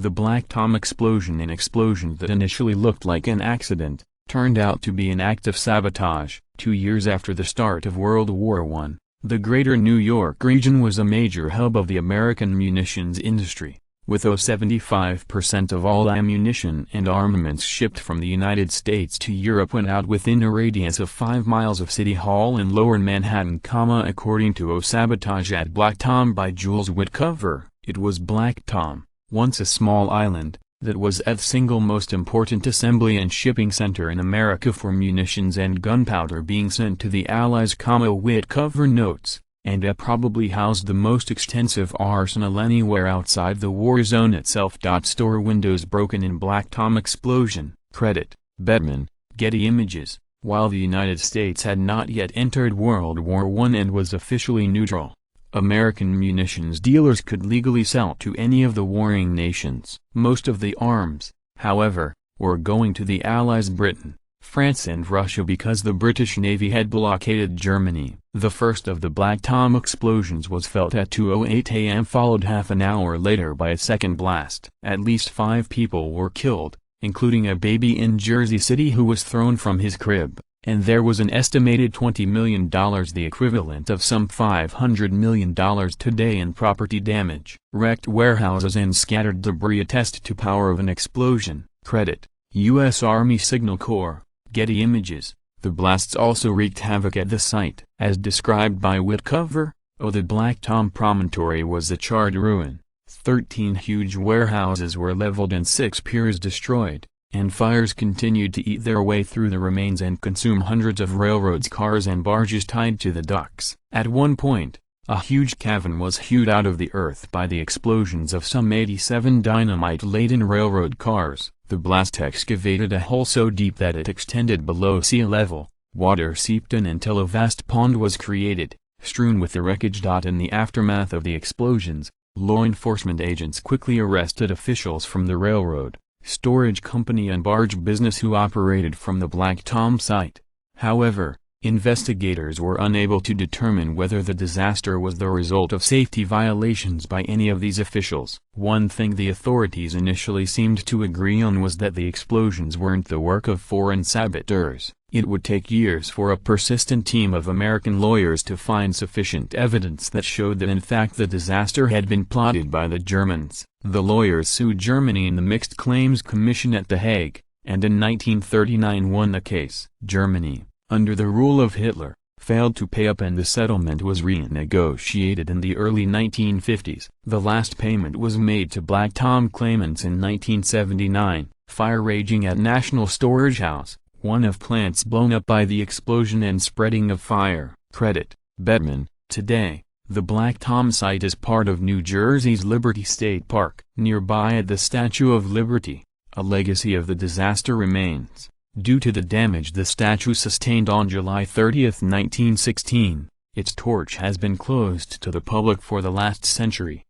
The Black Tom explosion, an explosion that initially looked like an accident, turned out to be an act of sabotage. 2 years after the start of World War I, the greater New York region was a major hub of the American munitions industry, with 75% of all ammunition and armaments shipped from the United States to Europe went out within a radius of 5 miles of City Hall in Lower Manhattan, according to O Sabotage at Black Tom by Jules Whitcover. It was Black Tom, once a small island, that was the single most important assembly and shipping center in America for munitions and gunpowder being sent to the Allies, Whitcover notes, and it probably housed the most extensive arsenal anywhere outside the war zone itself. Store windows broken in Black Tom explosion. Credit, Bedman, Getty Images. While the United States had not yet entered World War I and was officially neutral, American munitions dealers could legally sell to any of the warring nations. Most of the arms, however, were going to the Allies, Britain, France and Russia, because the British Navy had blockaded Germany. The first of the Black Tom explosions was felt at 2:08 a.m. followed half an hour later by a second blast. At least 5 people were killed, including a baby in Jersey City who was thrown from his crib, and there was an estimated $20 million, the equivalent of some $500 million today, in property damage. Wrecked warehouses and scattered debris attest to power of an explosion. Credit, U.S. Army Signal Corps, Getty Images. The blasts also wreaked havoc at the site. As described by Whitcover, the Black Tom promontory was a charred ruin. 13 huge warehouses were leveled and 6 piers destroyed, and fires continued to eat their way through the remains and consume hundreds of railroads, cars and barges tied to the docks. At one point, a huge cavern was hewed out of the earth by the explosions of some 87 dynamite-laden railroad cars. The blast excavated a hole so deep that it extended below sea level. Water seeped in until a vast pond was created, strewn with the wreckage. In the aftermath of the explosions, law enforcement agents quickly arrested officials from the railroad, storage company and barge business who operated from the Black Tom site. However, investigators were unable to determine whether the disaster was the result of safety violations by any of these officials. One thing the authorities initially seemed to agree on was that the explosions weren't the work of foreign saboteurs. It would take years for a persistent team of American lawyers to find sufficient evidence that showed that in fact the disaster had been plotted by the Germans. The lawyers sued Germany in the Mixed Claims Commission at The Hague, and in 1939 won the case. Germany, under the rule of Hitler, failed to pay up and the settlement was renegotiated in the early 1950s. The last payment was made to Black Tom claimants in 1979. Fire raging at National Storage House, one of plants blown up by the explosion and spreading of fire. Credit, Bedman. Today, the Black Tom site is part of New Jersey's Liberty State Park. Nearby at the Statue of Liberty, a legacy of the disaster remains. Due to the damage the statue sustained on July 30, 1916, its torch has been closed to the public for the last century.